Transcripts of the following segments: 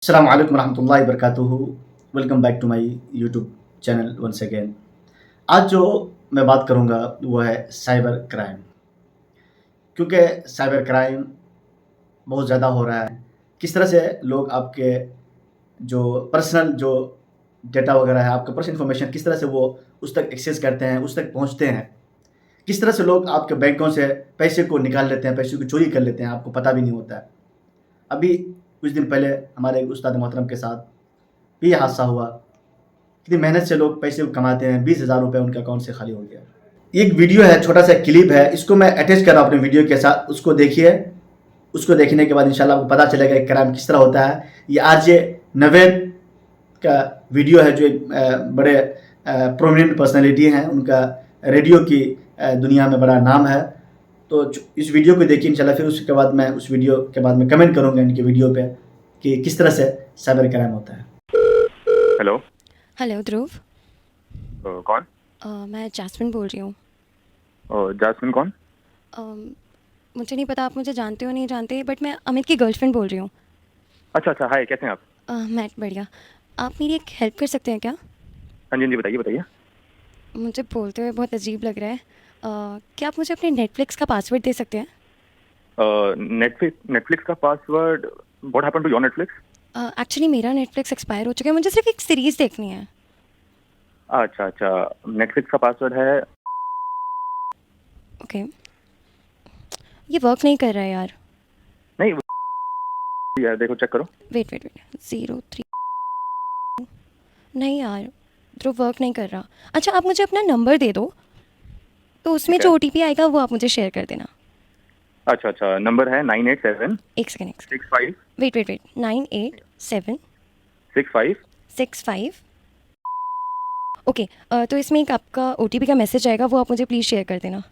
अस्सलाम वालेकुम रहमतुल्लाहि वबरकातुहू। Welcome back to my YouTube channel once again. आज जो मैं बात करूँगा वो है साइबर क्राइम। क्योंकि साइबर क्राइम बहुत ज़्यादा हो रहा है। किस तरह से लोग आपके जो पर्सनल जो डेटा वगैरह है, आपका पर्सनल इन्फॉर्मेशन किस तरह से वो उस तक एक्सेस करते हैं, उस तक पहुँचते हैं। किस तरह से लोग आपके बैंकों से पैसे को निकाल लेते हैं, पैसे को चोरी कर लेते हैं, आपको पता भी नहीं होता है। अभी कुछ दिन पहले हमारे एक उस्ताद मोहतरम के साथ भी ये हादसा हुआ। कितनी मेहनत से लोग पैसे कमाते हैं, 20,000 रुपये उनके अकाउंट से खाली हो गया। एक वीडियो है, छोटा सा क्लिप है, इसको मैं अटैच कर रहा हूँ अपने वीडियो के साथ, उसको देखिए। उसको देखने के बाद इंशाल्लाह आपको पता चलेगा कि क्राइम किस तरह होता है। ये आरजे नवेद का वीडियो है, जो एक बड़े प्रोमिनेंट पर्सनैलिटी हैं, उनका रेडियो की दुनिया में बड़ा नाम है। तो इस वीडियो को देखिए इंशाल्लाह, फिर उसके बाद मैं उस वीडियो के बाद में कमेंट करूँगा इनके वीडियो पे कि किस तरह से साइबर क्राइम होता है। हेलो। हेलो ध्रुव। कौन? मैं जैस्मिन बोल रही हूँ। जासमिन कौन? मुझे नहीं पता आप मुझे जानते हो नहीं जानते, बट मैं अमित की गर्लफ्रेंड बोल रही हूँ। अच्छा अच्छा, हाय, कैसे हैं आप? मैं बढ़िया। आप मेरी एक हेल्प कर सकते हैं क्या? हाँ जी हाँ जी, बताइए बताइए। मुझे बोलते हुए बहुत अजीब लग रहा है। क्या आप मुझे अपने नेटफ्लिक्स का पासवर्ड दे सकते हैं? नेटफ्लिक्स का password? What happened to your Netflix? Actually मेरा नेटफ्लिक्स एक्सपायर हो चुका है, मुझे सिर्फ एक सीरीज़ देखनी है। अच्छा अच्छा, नेटफ्लिक्स का पासवर्ड है। ओके, ये वर्क नहीं कर रहा है यार। नहीं यार, देखो चेक करो। Wait wait wait, 03। नहीं यार, ध्रुव वर्क नहीं कर रहा। अच्छा, आप मुझे अपना नंबर दे दो, तो उसमें ठीक जो है। OTP आएगा वो आप मुझे शेयर कर देना। अच्छा अच्छा, नंबर है 987 एक second 65 wait wait wait, 987 65। 65। Okay, तो इसमें एक आपका OTP का मैसेज आएगा, वो आप मुझे प्लीज़ शेयर कर देना।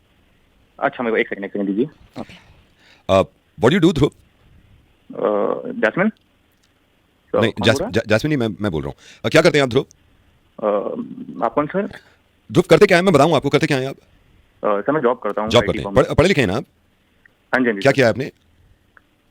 अच्छा, मेरे को एक सेकंड दीजिए। Okay. What you do Dhruv? Jasmine? नहीं, कौन बोल रहा जैस्मिन नहीं, मैं बोल रहा हूँ। क्या करते हैं आप ध्रुव? है? आप कौन सर? ध्रुव करते क्या है, मैं बताऊँ आपको, करते क्या है आप? सर मैं जॉब करता हूँ जॉब IT करते हैं, फर्म में। पढ़े लिखे हैं ना आप? हाँ जी हाँ जी क्या सर। किया है आपने?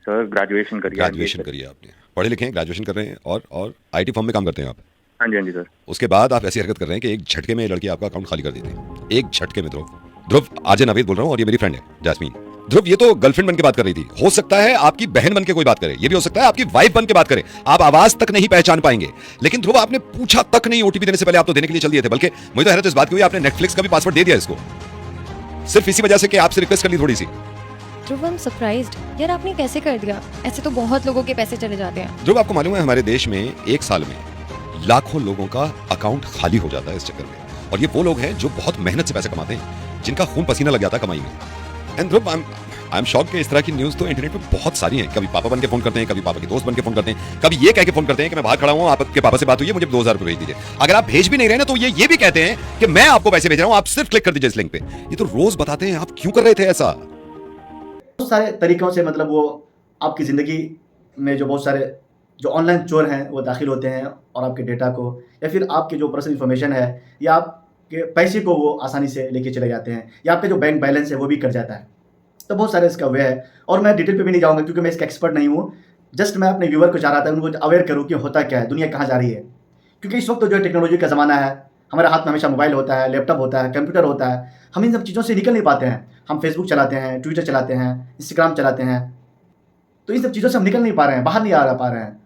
सर ग्रेजुएशन करिए MBA ग्रेजुएशन से। करी है आपने, पढ़े लिखे हैं, ग्रेजुएशन कर रहे हैं और IT फर्म में काम करते हैं आप। हाँ जी सर। उसके बाद आप ऐसी हरकत कर रहे हैं कि एक झटके में ये लड़की आपका अकाउंट खाली कर देती है, एक झटके में। ध्रुव आरजे नवीद बोल रहा हूँ और ये मेरी फ्रेंड है जैस्मीन। ध्रुव, ये तो गर्लफ्रेंड बन के बात कर रही थी, हो सकता है आपकी बहन बन के कोई बात करे, ये भी हो सकता है आपकी वाइफ बन के बात करे। आप आवाज तक नहीं पहचान पाएंगे, लेकिन ध्रुव आपने पूछा तक नहीं OTP देने से पहले आप तो देने के लिए चल दिए थे। बल्कि मुझे तो हैरत इस बात की हुई, आपने नेटफ्लिक्स का भी पासवर्ड दे दिया इसको, सिर्फ इसी वजह से कि आपसे रिक्वेस्ट कर ली थोड़ी सी। ध्रुव, आई एम सरप्राइज्ड यार, आपने कैसे कर दिया? ऐसे तो बहुत लोगों के पैसे चले जाते हैं। ध्रुव, आपको मालूम है हमारे देश में एक साल में लाखों लोगों का अकाउंट खाली हो जाता है इस चक्कर में, और ये वो लोग हैं जो बहुत मेहनत से पैसे कमाते हैं, जिनका खून पसीना लग जाता है कमाई में। And Dhruv, I am shocked कि इस तरह की न्यूज़ तो इंटरनेट पे बहुत सारी हैं। कभी पापा बन के फोन करते हैं, कभी पापा के दोस्त बन के फोन करते हैं, कभी ये कह के फोन करते हैं कि मैं बाहर खड़ा हूँ, आपके पापा से बात हुई है, मुझे 2,000 रुपये भेज दीजिए। अगर आप भेज भी नहीं रहे ना, तो ये भी कहते हैं कि मैं आपको पैसे भेज रहा हूँ, आप सिर्फ क्लिक कर दीजिए इस लिंक पे। ये तो रोज बताते हैं, आप क्यों कर रहे थे ऐसा? बहुत सारे तरीक़ों से मतलब वो आपकी ज़िंदगी में जो बहुत सारे जो ऑनलाइन चोर हैं वो दाखिल होते हैं और आपके डेटा को या फिर आपके जो पर्सनल इन्फॉर्मेशन है या आपके पैसे को वो आसानी से लेके चले जाते हैं, या आपका जो बैंक बैलेंस है वो भी कट जाता है। तो बहुत सारे इसका वे है, और मैं डिटेल पे भी नहीं जाऊँगा क्योंकि मैं इसका एक्सपर्ट नहीं हूँ। जस्ट मैं अपने व्यूअर को चाह रहा था उनको अवेयर करूँ कि होता क्या है, दुनिया कहाँ जा रही है। क्योंकि इस वक्त तो जो टेक्नोलॉजी का ज़माना है, हमारे हाथ में हमेशा मोबाइल होता है, लैपटॉप होता है, कंप्यूटर होता है। हम इन सब चीज़ों से निकल नहीं पाते हैं। हम फेसबुक चलाते हैं, ट्विटर चलाते हैं, इंस्टाग्राम चलाते हैं, तो इन सब चीज़ों से हम निकल नहीं पा रहे हैं, बाहर नहीं आ पा रहे हैं।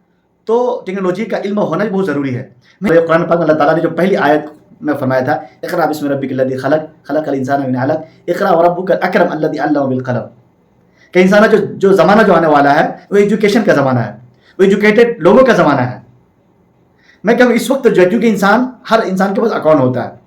तो टेक्नोलॉजी का इल्म होना भी बहुत ज़रूरी है। मैं कुरान पाक में अल्लाह ताला ने जो पहली आयत में फरमाया था, इक़रा बिस्मि रब्बिकल्लज़ी खलक़ खलक़ल इंसाना मिन अलक़ इक़रा व रब्बुकल अकरम अल्लज़ी अल्लम बिल कलम। कि इंसाना जो ज़माना जो आने वाला है वो एजुकेशन का ज़माना है, वो एजुकेटेड लोगों का ज़माना है। मैं कहूँ इस वक्त जो है, क्योंकि हर इंसान के पास अकाउंट होता है,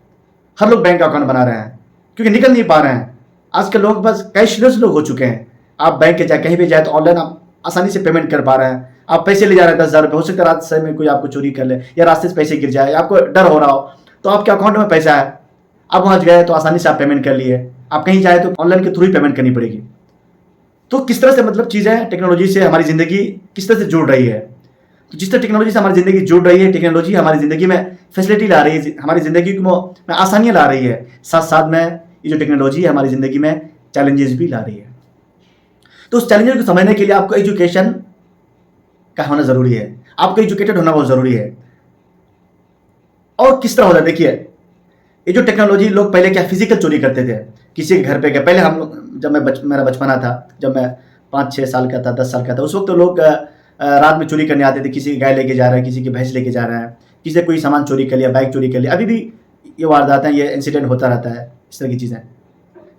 हर लोग बैंक का अकाउंट बना रहे हैं क्योंकि निकल नहीं पा रहे हैं। आजकल लोग बस कैशलेस लोग हो चुके हैं। आप बैंक के जाए, कहीं भी जाए तो ऑनलाइन आप आसानी से पेमेंट कर पा रहे हैं। आप पैसे ले जा रहे हैं 10,000 रुपये, हो सकता है रात से में कोई आपको चोरी कर ले या रास्ते से पैसे गिर जाए, आपको डर हो रहा हो, तो आपके अकाउंट में पैसा है, आप वहाँ गए तो आसानी से आप पेमेंट कर लिए। आप कहीं जाए तो ऑनलाइन के थ्रू ही पेमेंट करनी पड़ेगी। तो किस तरह से मतलब चीज़ें टेक्नोलॉजी से हमारी ज़िंदगी किस तरह से जुड़ रही है। तो जिस तरह टेक्नोलॉजी से हमारी ज़िंदगी जुड़ रही है, टेक्नोलॉजी हमारी ज़िंदगी में फैसिलिटी ला रही है, हमारी ज़िंदगी में आसानियाँ ला रही है, साथ साथ में ये जो टेक्नोलॉजी है हमारी ज़िंदगी में चैलेंजेस भी ला रही है। तो उस चैलेंजेस को समझने के लिए आपको एजुकेशन का होना ज़रूरी है। आपको एजुकेटेड होना बहुत ज़रूरी है। और किस तरह होता है देखिए, ये जो टेक्नोलॉजी, लोग पहले क्या फिजिकल चोरी करते थे, किसी के घर पे गए। पहले हम लोग, जब मेरा बचपना था, जब मैं 5-6 साल का था, 10 साल का था, उस वक्त तो लोग रात में चोरी करने आते थे। किसी की गाय लेके जा रहा है, किसी की भैंस लेके जा रहा है, किसी से कोई सामान चोरी कर लिया, बाइक चोरी कर लिया। अभी भी ये वारदातें, ये इंसिडेंट होता रहता है, इस तरह की चीज़ें।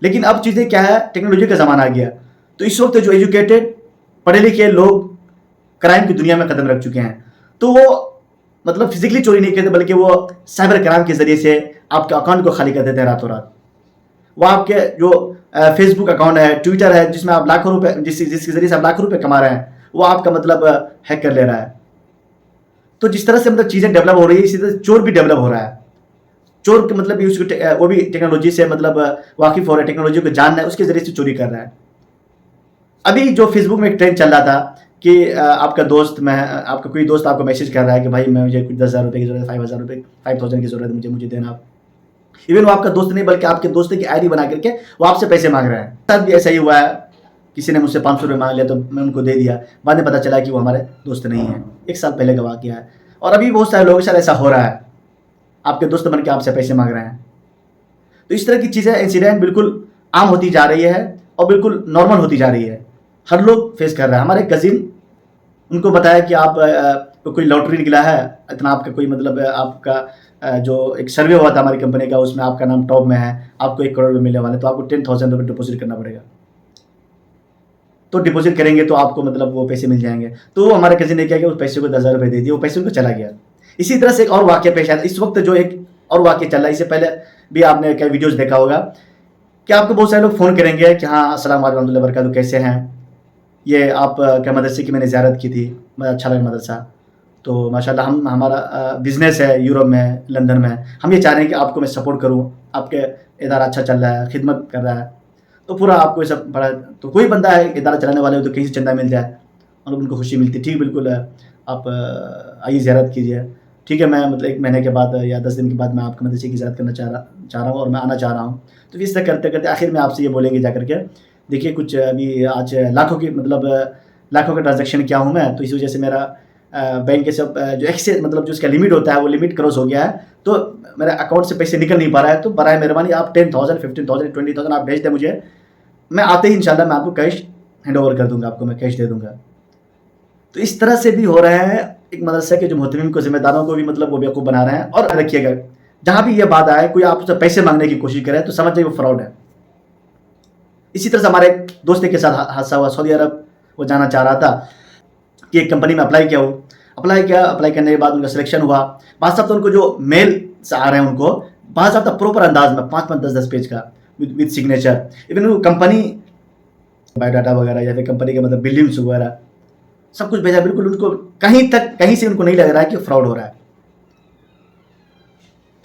लेकिन अब चीज़ें क्या है, टेक्नोलॉजी का ज़माना आ गया, तो इस वक्त जो एजुकेटेड पढ़े लिखे लोग क्राइम की दुनिया में कदम रख चुके हैं, तो वो मतलब फिजिकली चोरी नहीं करते, बल्कि वो साइबर क्राइम के ज़रिए से आपके अकाउंट को खाली कर देते हैं रातों रात। वो आपके जो फेसबुक अकाउंट है, ट्विटर है, जिसमें आप लाखों रुपए, जिसके ज़रिए से आप लाखों रुपए कमा रहे हैं, वो आपका मतलब हैक कर ले रहा है। तो जिस तरह से मतलब चीज़ें डेवलप हो रही है, इसी तरह चोर भी डेवलप हो रहा है। चोर के मतलब वो भी टेक्नोलॉजी से मतलब वाकिफ हो रहा है, टेक्नोलॉजी को जानना है, उसके ज़रिए से चोरी कर रहा है। अभी जो फेसबुक में एक ट्रेंड चल रहा था कि आपका दोस्त, आपका कोई दोस्त आपको मैसेज कर रहा है कि भाई मुझे कुछ 10,000 रुपये की ज़रूरत है, 5,000 की ज़रूरत है, मुझे देना आप। इवन वो आपका दोस्त नहीं, बल्कि आपके दोस्त की आईडी बना करके वो आपसे पैसे मांग रहे हैं। साथ भी ऐसा ही हुआ है, किसी ने मुझसे 500 रुपये मांग लिया तो मैं उनको दे दिया, बाद में पता चला कि वो हमारे दोस्त नहीं है। 1 साल पहले का वाक़या है। और अभी बहुत सारे लोगों के साथ ऐसा हो रहा है, आपके दोस्त बन के आपसे पैसे मांग रहे हैं। तो इस तरह की चीज़ें, इंसिडेंट बिल्कुल आम होती जा रही है और बिल्कुल नॉर्मल होती जा रही है। हर लोग फेस कर रहा है। हमारे कज़िन, उनको बताया कि आप कोई लॉटरी निकला है, इतना आपका कोई मतलब आपका जो एक सर्वे हुआ था हमारी कंपनी का, उसमें आपका नाम टॉप में है, आपको 1 करोड़ रुपये मिलने वाले, तो आपको 10,000 रुपये डिपॉजिट करना पड़ेगा। तो डिपॉजिट करेंगे तो आपको मतलब वो पैसे मिल जाएंगे। तो हमारे कज़िन ने क्या किया, उस पैसे को 10,000 रुपये दे दिए, वो पैसे उनको चला गया। इसी तरह से एक और वाक़या पेश आया। इस वक्त जो एक और वाक़या चल रहा है, इससे पहले भी आपने कई वीडियोज़ देखा होगा कि आपको बहुत सारे लोग फ़ोन करेंगे कि हाँ, अस्सलाम वालेकुम रहमतुल्लाहि व बरकातहू, कैसे हैं, ये आप क्या मदरसे की मैंने ज़ियारत की थी, मुझे अच्छा लगा मदरसा, तो माशाल्लाह हमारा बिज़नेस है यूरोप में, लंदन में, हम ये चाह रहे हैं कि आपको मैं सपोर्ट करूँ, आपके इदारा अच्छा चल रहा है, खिदमत कर रहा है, तो पूरा आपको ये सब बड़ा। तो कोई बंदा है इदारा चलाने वाले हो तो कहीं से चंदा मिल जाए और उनको खुशी मिलती है। ठीक, बिल्कुल आप आइए ज़ियारत कीजिए। ठीक है, मैं मतलब 1 महीने के बाद या 10 दिन के बाद मैं आपके मदरसे की ज़ियारत करना चाह रहा हूँ और मैं आना चाह रहा हूँ। तो इस तरह करते करते आखिर में आपसे ये बोलेंगे जा करके, देखिए कुछ अभी आज लाखों का ट्रांजैक्शन किया हूँ मैं, तो इस वजह से मेरा बैंक के सब जो एक्सेस मतलब जो उसका लिमिट होता है वो लिमिट क्रॉस हो गया है, तो मेरे अकाउंट से पैसे निकल नहीं पा रहा है। तो बराए मेहरबानी आप 10,000, 15,000, 20,000 आप भेज दें मुझे, मैं आते ही इंशाल्लाह मैं आपको कैश हैंड ओवर कर दूँगा, आपको मैं कैश दे दूँगा। तो इस तरह से भी हो रहा है। एक मदरसे के जो मोहतमिम को, ज़िम्मेदारों को भी मतलब वो बेवकूफ़ बना रहे हैं। और रखिएगा, जहाँ भी ये बात आए, कोई आपसे पैसे मांगने की कोशिश करे तो समझ जाइए वो फ्रॉड है। इसी तरह से हमारे एक दोस्त के साथ हादसा हुआ। सऊदी अरब वो जाना चाह रहा था कि एक कंपनी में अप्लाई अप्लाई करने के बाद उनका सिलेक्शन हुआ। बाद साहब तो उनको जो मेल से आ रहे हैं उनको, बाद साहब तो प्रॉपर अंदाज में 5-5, 10-10 पेज का विद सिग्नेचर, इवन वो कंपनी बायोडाटा वगैरह या फिर कंपनी के मतलब बिल्डिंग्स वगैरह सब कुछ भेजा। बिल्कुल उनको कहीं से उनको नहीं लग रहा है कि फ्रॉड हो रहा है।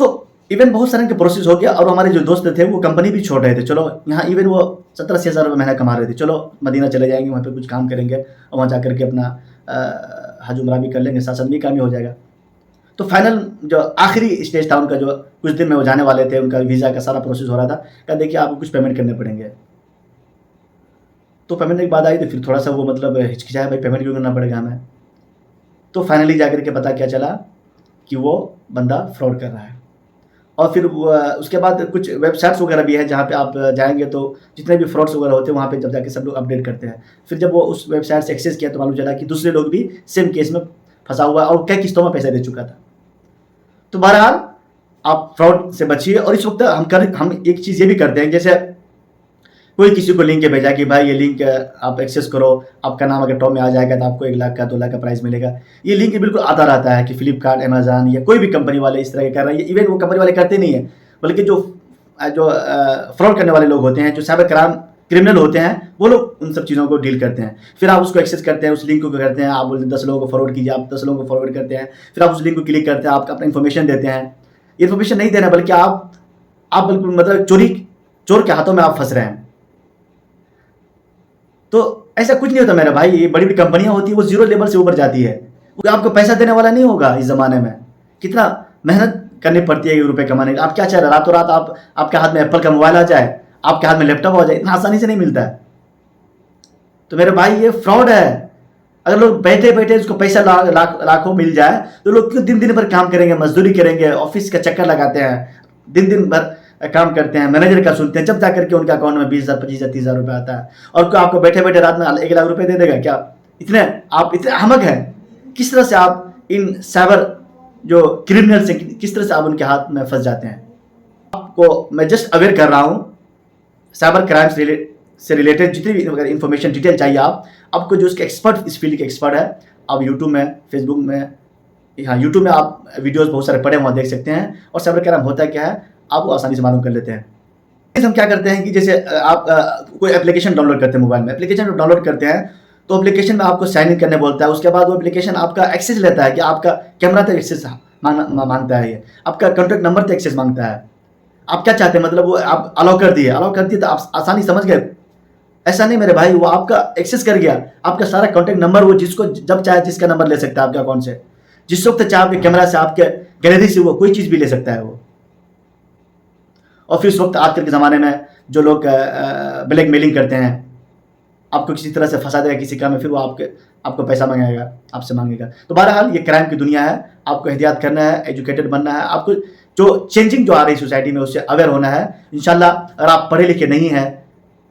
तो इवन बहुत सारे के प्रोसेस हो गया। और हमारे जो दोस्त थे वो कंपनी भी छोड़ रहे थे, चलो यहाँ इवन वो 70-80 हज़ार रुपये महीना कमा रहे थे, चलो मदीना चले जाएंगे, वहाँ पे कुछ काम करेंगे और वहाँ जा करके अपना हज उमरा भी कर लेंगे, साथ साथ भी काम ही हो जाएगा। तो फाइनल जो आखिरी स्टेज था उनका, जो कुछ दिन में वो जाने वाले थे, उनका वीज़ा का सारा प्रोसेस हो रहा था, कहा देखिए आपको कुछ पेमेंट करने पड़ेंगे। तो पेमेंट की बात आई तो फिर थोड़ा सा वो मतलब हिचकिचाया, भाई पेमेंट क्यों करना पड़ेगा हमें। तो फाइनली जाकर के पता क्या चला कि वो बंदा फ्रॉड कर रहा है। और फिर उसके बाद कुछ वेबसाइट्स वगैरह भी है जहाँ पे आप जाएंगे तो जितने भी फ्रॉड्स वगैरह होते हैं वहाँ पे जब जाके सब लोग अपडेट करते हैं। फिर जब वो उस वेबसाइट से एक्सेस किया तो मालूम चला कि दूसरे लोग भी सेम केस में फंसा हुआ और कई किस्तों में पैसा दे चुका था। तो बहरहाल आप फ्रॉड से बचिए। और इस वक्त हम एक चीज़ ये भी करते हैं, जैसे कोई किसी को लिंक भेजा कि भाई ये लिंक आप एक्सेस करो, आपका नाम अगर टॉप में आ जाएगा तो आपको 1 लाख का 2 लाख का प्राइस मिलेगा। ये लिंक बिल्कुल आता रहता है कि फ्लिपकार्ट, अमेज़न या कोई भी कंपनी वाले इस तरह के कर रहे हैं। इवन वो कंपनी वाले करते नहीं है, बल्कि जो फ्रॉड करने वाले लोग होते हैं, जो साइबर क्रिमिनल होते हैं, वो लोग उन सब चीज़ों को डील करते हैं। फिर आप उसको एक्सेस करते हैं, उस लिंक को करते हैं, आप बोलते हैं 10 लोगों को फॉरवर्ड कीजिए, आप 10 लोगों को फॉरवर्ड करते हैं, फिर आप उस लिंक को क्लिक करते हैं, आपका अपना इन्फॉर्मेशन देते हैं। इन्फॉर्मेशन नहीं देना, बल्कि आप बिल्कुल मतलब चोर के हाथों में आप फंस रहे हैं। तो ऐसा कुछ नहीं होता मेरा भाई। ये बड़ी बड़ी कंपनियां होती है, वो 0 लेवल से ऊपर जाती है, वो आपको पैसा देने वाला नहीं होगा। इस ज़माने में कितना मेहनत करनी पड़ती है रुपए कमाने के लिए। आप क्या चाह रहे हैं, रातों रात आपके हाथ में एप्पल का मोबाइल आ जाए, आपके हाथ में लैपटॉप आ जाए, इतना आसानी से नहीं मिलता है। तो मेरे भाई ये फ्रॉड है। अगर लोग बैठे बैठे उसको पैसा लाखों मिल जाए तो लोग क्यों दिन दिन भर काम करेंगे, मजदूरी करेंगे, ऑफिस का चक्कर लगाते हैं, दिन दिन भर काम करते हैं, मैनेजर का सुनते हैं, जब जाकर के उनके अकाउंट में 20,000 25,000 30,000 रुपये आता है। और क्या आपको बैठे बैठे रात में 1 लाख रुपये दे देगा क्या? आप इतने अहमक हैं? किस तरह से आप इन साइबर जो क्रिमिनल से किस तरह से आप उनके हाथ में फंस जाते हैं? आपको मैं जस्ट अवेयर कर रहा हूँ, साइबर क्राइम से रिलेटेड जितनी भी अगर इन्फॉर्मेशन डिटेल चाहिए आपको जो उसके एक्सपर्ट, इस फील्ड के एक्सपर्ट है, आप यूट्यूब में, फेसबुक में, हाँ यूट्यूब में आप वीडियोस बहुत सारे पड़े वहाँ देख सकते हैं। और साइबर क्राइम होता क्या है आप वो आसानी से मालूम कर लेते हैं। हम क्या करते हैं कि जैसे आप कोई एप्लीकेशन डाउनलोड करते हैं, मोबाइल में एप्लीकेशन डाउनलोड करते हैं तो एप्लीकेशन में आपको साइन इन करने बोलता है। उसके बाद वो एप्लीकेशन आपका एक्सेस लेता है कि आपका कैमरा तक एक्सेस मांगता है, ये आपका कॉन्टैक्ट नंबर तक एक्सेस मांगता है। आप क्या चाहते हैं, मतलब वो आप अलाउ कर दिए तो आप आसानी समझ गए। ऐसा नहीं मेरे भाई, वो आपका एक्सेस कर गया, आपका सारा कॉन्टैक्ट नंबर, वो जिसको जब चाहे जिसका नंबर ले सकता है आपके अकाउंट से, जिस वक्त चाहे आपके कैमरा से, आपके गैलरी से वो कोई चीज़ भी ले सकता है वो। और फिर उस वक्त आजकल के ज़माने में जो लोग ब्लैकमेलिंग करते हैं, आपको किसी तरह से फंसा देगा किसी काम में, फिर वो आपको पैसा मांगेगा, आपसे मांगेगा। तो बहरहाल ये क्राइम की दुनिया है, आपको एहतियात करना है, एजुकेटेड बनना है, आपको जो चेंजिंग जो आ रही सोसाइटी में उससे अवेयर होना है। इंशाल्लाह अगर आप पढ़े लिखे नहीं हैं,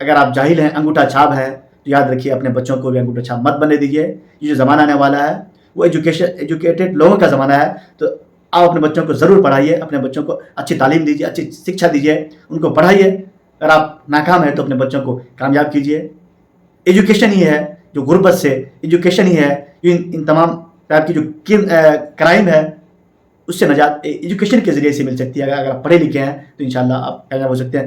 अगर आप जाहिल हैं, अंगूठा छाप हैं, तो याद रखिए अपने बच्चों को भी अंगूठा छाप मत बनने दीजिए। ये जो ज़माना आने वाला है वो एजुकेटेड लोगों का ज़माना है, तो आप अपने बच्चों को ज़रूर पढ़ाइए, अपने बच्चों को अच्छी तालीम दीजिए, अच्छी शिक्षा दीजिए, उनको पढ़ाइए। अगर आप नाकाम हैं तो अपने बच्चों को कामयाब कीजिए। एजुकेशन ही है जो गुर्बत से, एजुकेशन ही है इन तमाम टाइप की जो क्राइम है उससे नजात एजुकेशन के ज़रिए से मिल सकती है। अगर आप पढ़े लिखे हैं तो इंशाल्लाह आप कामयाब हो सकते हैं।